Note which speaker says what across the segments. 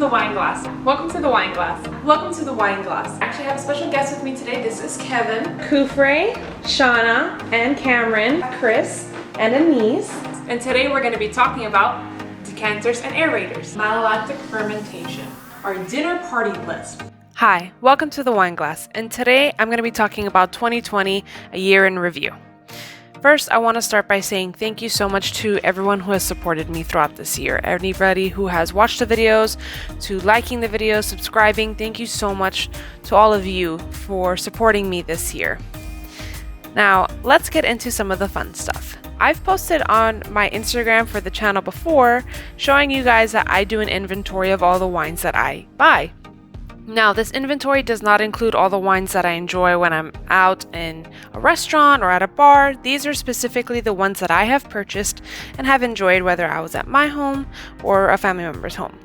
Speaker 1: the wine glass. Welcome to the wine glass. Welcome to the wine glass. I actually have a special guest with me today. This is Kevin, Kufre, Shauna, and Cameron, Chris, and Anise. And today we're going to be talking about decanters and aerators, malolactic fermentation, our dinner party list. Hi, welcome to the wine glass. And today I'm going to be talking about 2020, a year in review. First, I want to start by saying thank you so much to everyone who has supported me throughout this year. Anybody who has watched the videos, to liking the videos, subscribing, thank you so much to all of you for supporting me this year. Now, let's get into some of the fun stuff. I've posted on my Instagram for the channel before, showing you guys that I do an inventory of all the wines that I buy. Now, this inventory does not include all the wines that I enjoy when I'm out in a restaurant or at a bar. These are specifically the ones that I have purchased and have enjoyed, whether I was at my home or a family member's home.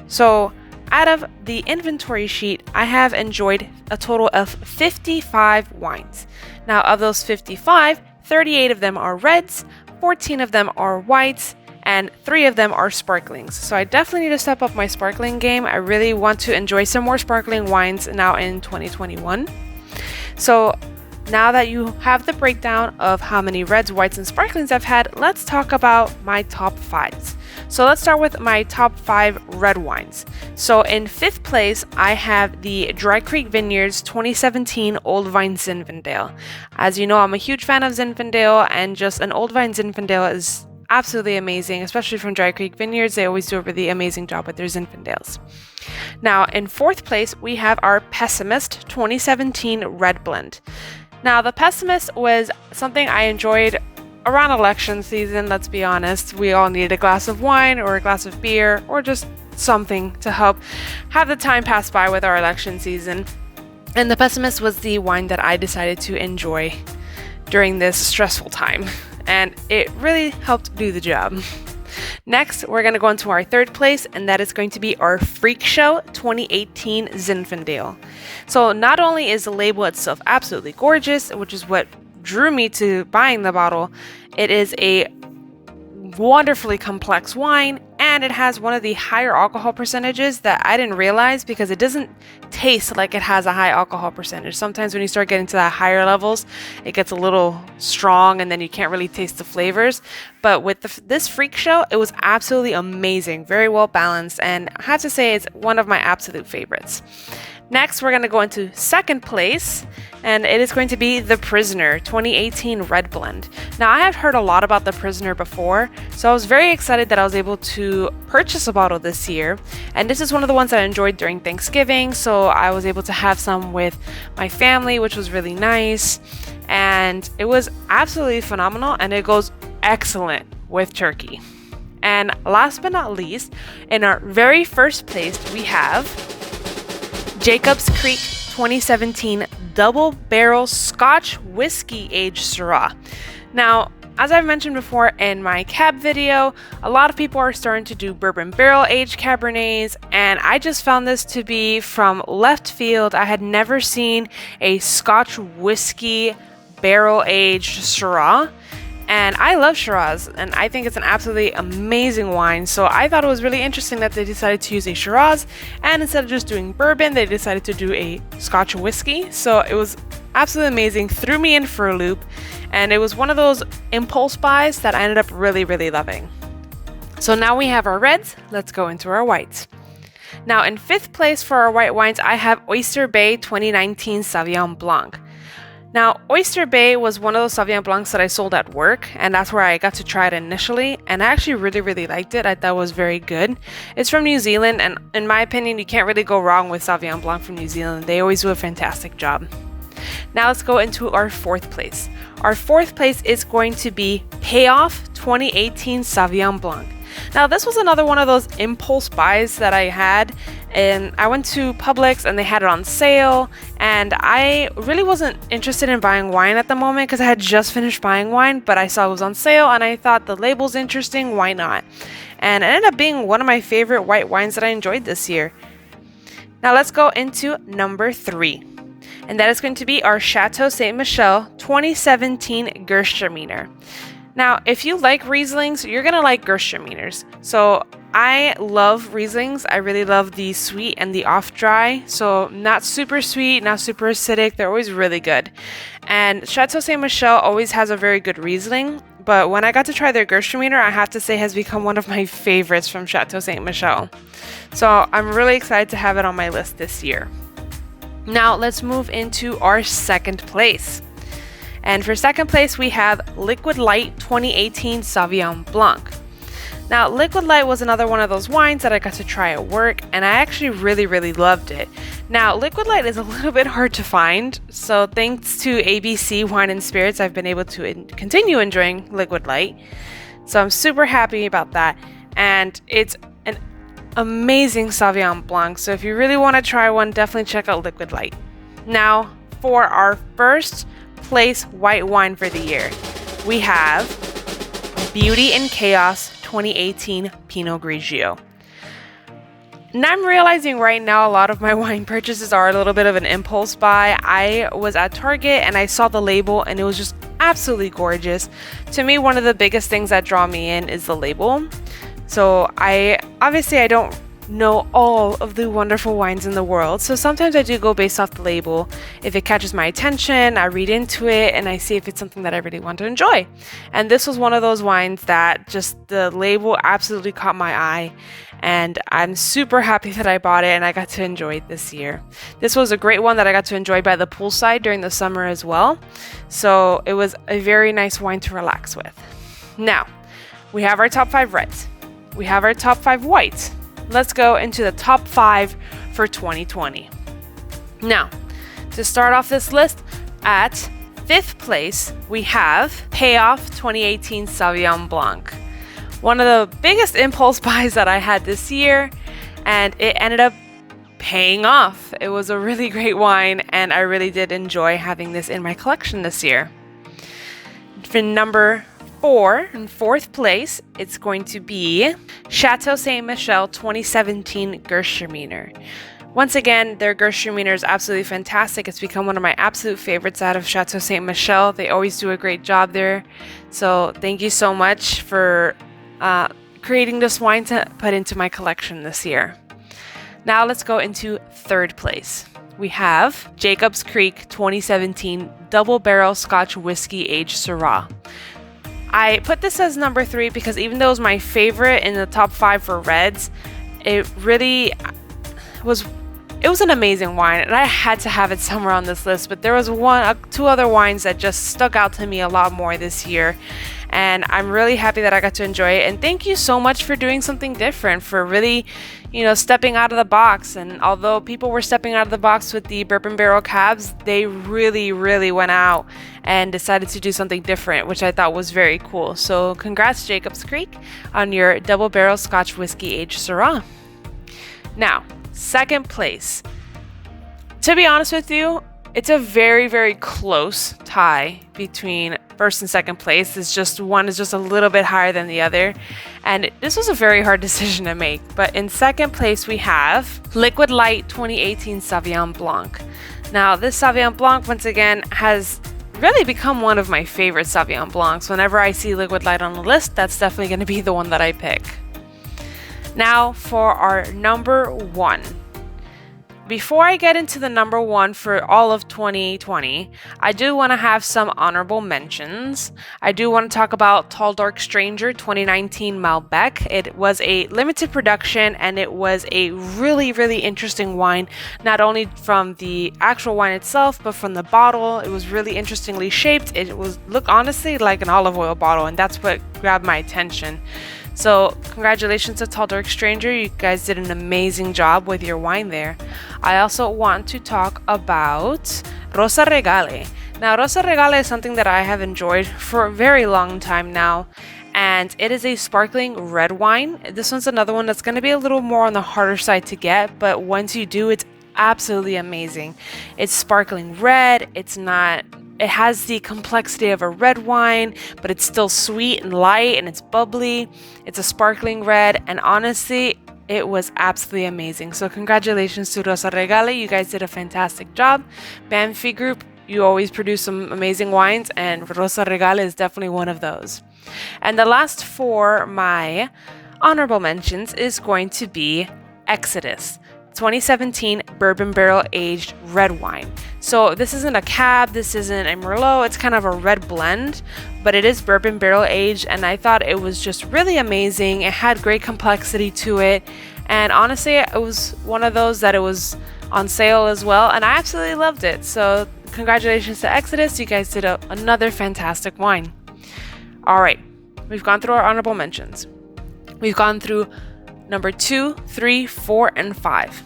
Speaker 1: So, out of the inventory sheet, I have enjoyed a total of 55 wines. Now, of those 55, 38 of them are reds, 14 of them are whites, and 3 of them are sparklings. So I definitely need to step up my sparkling game. I really want to enjoy some more sparkling wines now in 2021. So now that you have the breakdown of how many reds, whites, and sparklings I've had, let's talk about my top 5s. So let's start with my top 5 red wines. So in 5th place, I have the Dry Creek Vineyards 2017 Old Vine Zinfandel. As you know, I'm a huge fan of Zinfandel, and just an Old Vine Zinfandel is absolutely amazing, especially from Dry Creek Vineyards. They always do a really amazing job with their Zinfandels. Now, in 4th place, we have our Pessimist 2017 Red Blend. Now, the Pessimist was something I enjoyed around election season, let's be honest. We all needed a glass of wine or a glass of beer or just something to help have the time pass by with our election season. And the Pessimist was the wine that I decided to enjoy during this stressful time. And it really helped do the job. Next, we're going to go into our 3rd place, and that is going to be our Freak Show 2018 Zinfandel. So not only is the label itself absolutely gorgeous, which is what drew me to buying the bottle, it is a wonderfully complex wine, and it has one of the higher alcohol percentages that I didn't realize, because it doesn't taste like it has a high alcohol percentage. Sometimes when you start getting to that higher levels, it gets a little strong and then you can't really taste the flavors. But with this Freak Show, it was absolutely amazing, very well balanced, and I have to say it's one of my absolute favorites. Next, we're going to go into 2nd place, and it is going to be The Prisoner 2018 Red Blend. Now, I have heard a lot about The Prisoner before, so I was very excited that I was able to purchase a bottle this year. And this is one of the ones that I enjoyed during Thanksgiving, so I was able to have some with my family, which was really nice. And it was absolutely phenomenal, and it goes excellent with turkey. And last but not least, in our very first place, we have Jacob's Creek 2017 Double Barrel Scotch Whiskey Aged Syrah. Now, as I've mentioned before in my cab video, a lot of people are starting to do bourbon barrel aged Cabernets, and I just found this to be from left field. I had never seen a Scotch whiskey barrel aged Syrah. And I love Shiraz, and I think it's an absolutely amazing wine. So I thought it was really interesting that they decided to use a Shiraz, and instead of just doing bourbon, they decided to do a Scotch whiskey. So it was absolutely amazing, threw me in for a loop, and it was one of those impulse buys that I ended up really, really loving. So now we have our reds, let's go into our whites. Now in 5th place for our white wines, I have Oyster Bay 2019 Sauvignon Blanc. Now, Oyster Bay was one of those Sauvignon Blancs that I sold at work, and that's where I got to try it initially, and I actually really, really liked it. I thought it was very good. It's from New Zealand, and in my opinion, you can't really go wrong with Sauvignon Blanc from New Zealand. They always do a fantastic job. Now let's go into our 4th place. Our 4th place is going to be Payoff 2018 Sauvignon Blanc. Now, this was another one of those impulse buys that I had, and I went to Publix and they had it on sale, and I really wasn't interested in buying wine at the moment because I had just finished buying wine, but I saw it was on sale and I thought the label's interesting, why not? And it ended up being one of my favorite white wines that I enjoyed this year. Now let's go into number 3, and that is going to be our Chateau Saint Michelle 2017 Gewürztraminer. Now, if you like Rieslings, you're gonna like Gewürztraminers. So I love Rieslings. I really love the sweet and the off-dry. So not super sweet, not super acidic. They're always really good. And Chateau Ste. Michelle always has a very good Riesling. But when I got to try their Gewürztraminer, I have to say has become one of my favorites from Chateau Ste. Michelle. So I'm really excited to have it on my list this year. Now let's move into our second place. And for second place, we have Liquid Light 2018 Sauvignon Blanc. Now, Liquid Light was another one of those wines that I got to try at work, and I actually really loved it. Now, Liquid Light is a little bit hard to find, so thanks to ABC Wine and Spirits, I've been able to continue enjoying Liquid Light. So I'm super happy about that, and it's an amazing Sauvignon Blanc, so if you really want to try one, definitely check out Liquid Light. Now, for our first place white wine for the year, we have Beauty and Chaos 2018 Pinot Grigio. Now I'm realizing right now a lot of my wine purchases are a little bit of an impulse buy. I was at Target and I saw the label and it was just absolutely gorgeous. To me, one of the biggest things that draw me in is the label. So I don't know all of the wonderful wines in the world, so sometimes I do go based off the label. If it catches my attention, I read into it and I see if it's something that I really want to enjoy. And this was one of those wines that just the label absolutely caught my eye, and I'm super happy that I bought it and I got to enjoy it this year. This was a great one that I got to enjoy by the poolside during the summer as well, so it was a very nice wine to relax with. Now, we have our top 5 reds. We have our top 5 whites. Let's go into the top 5 for 2020. Now, to start off this list, at 5th place, we have Payoff 2018 Sauvignon Blanc. One of the biggest impulse buys that I had this year, and it ended up paying off. It was a really great wine, and I really did enjoy having this in my collection this year. For number 4, in 4th place, it's going to be Chateau Ste. Michelle 2017 Gewürztraminer. Once again, their Gewürztraminer is absolutely fantastic. It's become one of my absolute favorites out of Chateau Ste. Michelle. They always do a great job there. So thank you so much for creating this wine to put into my collection this year. Now let's go into 3rd place. We have Jacob's Creek 2017 Double Barrel Scotch Whiskey Aged Syrah. I put this as number 3 because even though it was my favorite in the top 5 for reds, it really was an amazing wine and I had to have it somewhere on this list. But there was 2 other wines that just stuck out to me a lot more this year, and I'm really happy that I got to enjoy it. And thank you so much for doing something different, for really, stepping out of the box. And although people were stepping out of the box with the bourbon barrel cabs, they really went out and decided to do something different, which I thought was very cool. So congrats, Jacob's Creek, on your double barrel Scotch whiskey aged Syrah. Now, 2nd place. To be honest with you, it's a very close tie between 1st and 2nd place. It's just one is just a little bit higher than the other, and this was a very hard decision to make. But in 2nd place, we have Liquid Light 2018 Sauvignon Blanc. Now, this Sauvignon Blanc, once again, has really become one of my favorite Sauvignon Blancs. Whenever I see Liquid Light on the list, that's definitely going to be the one that I pick. Now for our number 1. Before I get into the number 1 for all of 2020, I do want to have some honorable mentions. I do want to talk about Tall Dark Stranger 2019 Malbec. It was a limited production and it was a really interesting wine, not only from the actual wine itself, but from the bottle. It was really interestingly shaped. It looked honestly like an olive oil bottle, and that's what grabbed my attention. So congratulations to Tall Dark Stranger. You guys did an amazing job with your wine there. I also want to talk about Rosa Regale. Now, Rosa Regale is something that I have enjoyed for a very long time now, and it is a sparkling red wine. This one's another one that's going to be a little more on the harder side to get, but once you do, it's absolutely amazing. It's sparkling red. It has the complexity of a red wine, but it's still sweet and light and it's bubbly. It's a sparkling red, and honestly, it was absolutely amazing. So congratulations to Rosa Regale. You guys did a fantastic job. Banfi Group, You always produce some amazing wines, and Rosa Regal is definitely one of those. And the last for my honorable mentions is going to be Exodus 2017 bourbon barrel aged red wine. So this isn't a cab, this isn't a Merlot, it's kind of a red blend, but it is bourbon barrel aged, and I thought it was just really amazing. It had great complexity to it, and honestly it was one of those that it was on sale as well, and I absolutely loved it. So congratulations to Exodus, you guys did another fantastic wine. All right, we've gone through our honorable mentions. We've gone through number 2, 3, 4, and 5.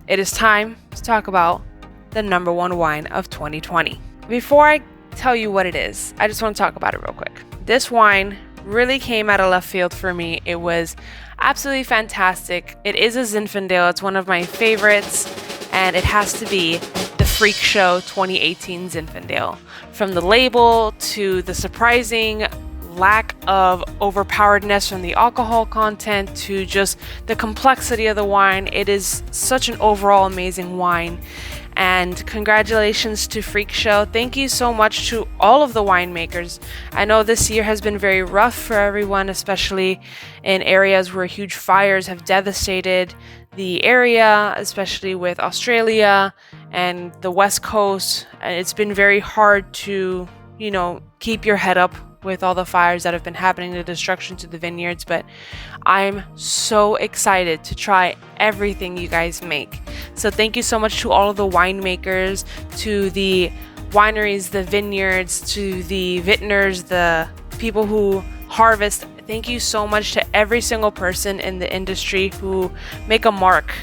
Speaker 1: It is time to talk about the number 1 wine of 2020. Before I tell you what it is, I just want to talk about it real quick. This wine really came out of left field for me. It was absolutely fantastic. It is a Zinfandel. It's one of my favorites, and it has to be the Freak Show 2018 Zinfandel. From the label to the surprising lack of overpoweredness from the alcohol content to just the complexity of the wine, it is such an overall amazing wine. And congratulations to Freak Show. Thank you so much to all of the winemakers. I know this year has been very rough for everyone, especially in areas where huge fires have devastated the area, especially with Australia and the West Coast. It's been very hard to, keep your head up with all the fires that have been happening, the destruction to the vineyards, but I'm so excited to try everything you guys make. So thank you so much to all of the winemakers, to the wineries, the vineyards, to the vintners, the people who harvest. Thank you so much to every single person in the industry who make a mark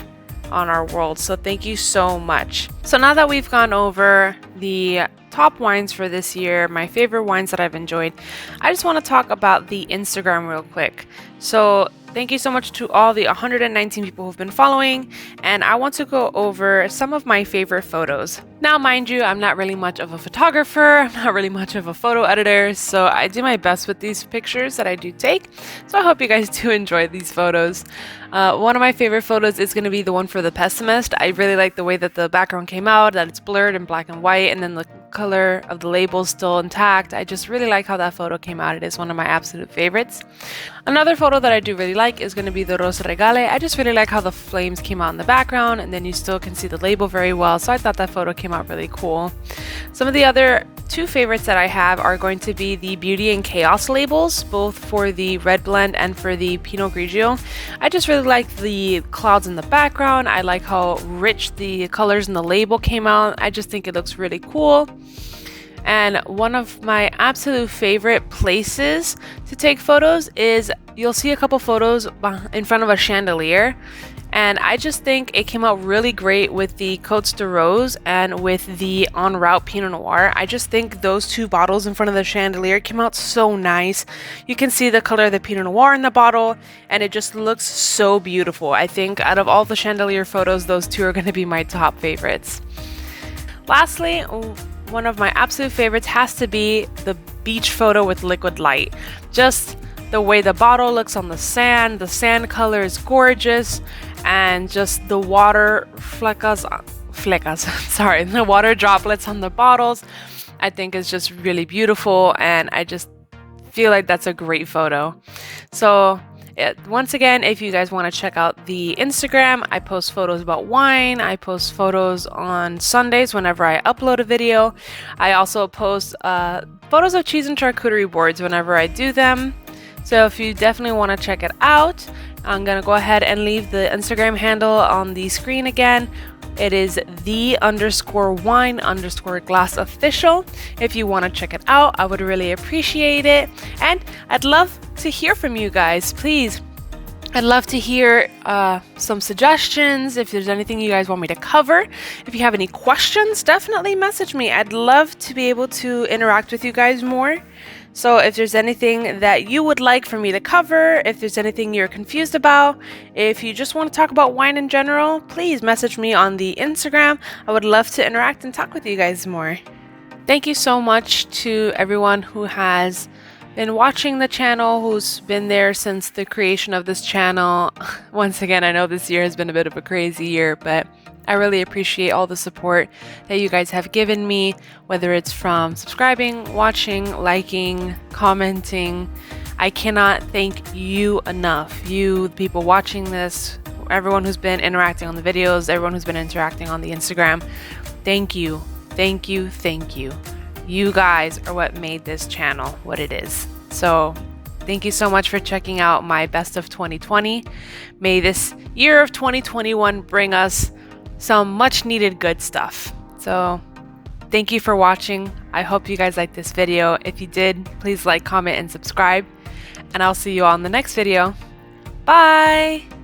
Speaker 1: on our world. So thank you so much. So now that we've gone over the top wines for this year, my favorite wines that I've enjoyed, I just want to talk about the Instagram real quick. So thank you so much to all the 119 people who've been following, and I want to go over some of my favorite photos. Now, mind you, I'm not really much of a photographer, I'm not really much of a photo editor, so I do my best with these pictures that I do take. So I hope you guys do enjoy these photos. One of my favorite photos is going to be the one for the pessimist. I really like the way that the background came out, that it's blurred in black and white, and then the color of the label is still intact. I just really like how that photo came out. It is one of my absolute favorites. Another photo that I do really like is going to be the Rosa Regale. I just really like how the flames came out in the background, and then you still can see the label very well, so I thought that photo came out really cool. Some of the other 2 favorites that I have are going to be the Beauty and Chaos labels, both for the red blend and for the Pinot Grigio. I just really like the clouds in the background. I like how rich the colors in the label came out. I just think it looks really cool. And one of my absolute favorite places to take photos is, you'll see a couple photos in front of a chandelier, and I just think it came out really great with the Côtes de Rose and with the En Route Pinot Noir. I just think those 2 bottles in front of the chandelier came out so nice. You can see the color of the Pinot Noir in the bottle, and it just looks so beautiful. I think out of all the chandelier photos, those 2 are going to be my top favorites. Lastly, one of my absolute favorites has to be the beach photo with liquid light. Just the way the bottle looks on the sand color is gorgeous, and just the water the water droplets on the bottles, I think is just really beautiful, and I just feel like that's a great photo. So once again, if you guys want to check out the Instagram, I post photos about wine. I post photos on Sundays whenever I upload a video. I also post photos of cheese and charcuterie boards whenever I do them. So if you definitely want to check it out, I'm going to go ahead and leave the Instagram handle on the screen again. It is the_wine_glass official. If you want to check it out, I would really appreciate it. And I'd love to hear from you guys. Please, I'd love to hear some suggestions. If there's anything you guys want me to cover, if you have any questions, definitely message me. I'd love to be able to interact with you guys more. So if there's anything that you would like for me to cover, if there's anything you're confused about, if you just want to talk about wine in general, please message me on the Instagram. I would love to interact and talk with you guys more. Thank you so much to everyone who has been watching the channel, who's been there since the creation of this channel. Once again, I know this year has been a bit of a crazy year, but I really appreciate all the support that you guys have given me, whether it's from subscribing, watching, liking, commenting. I cannot thank you enough. You, the people watching this, everyone who's been interacting on the videos, everyone who's been interacting on the Instagram. Thank you, thank you, thank you. You guys are what made this channel what it is. So thank you so much for checking out my best of 2020. May this year of 2021 bring us some much needed good stuff. So thank you for watching. I hope you guys liked this video. If you did, please like, comment, and subscribe. And I'll see you all in the next video. Bye!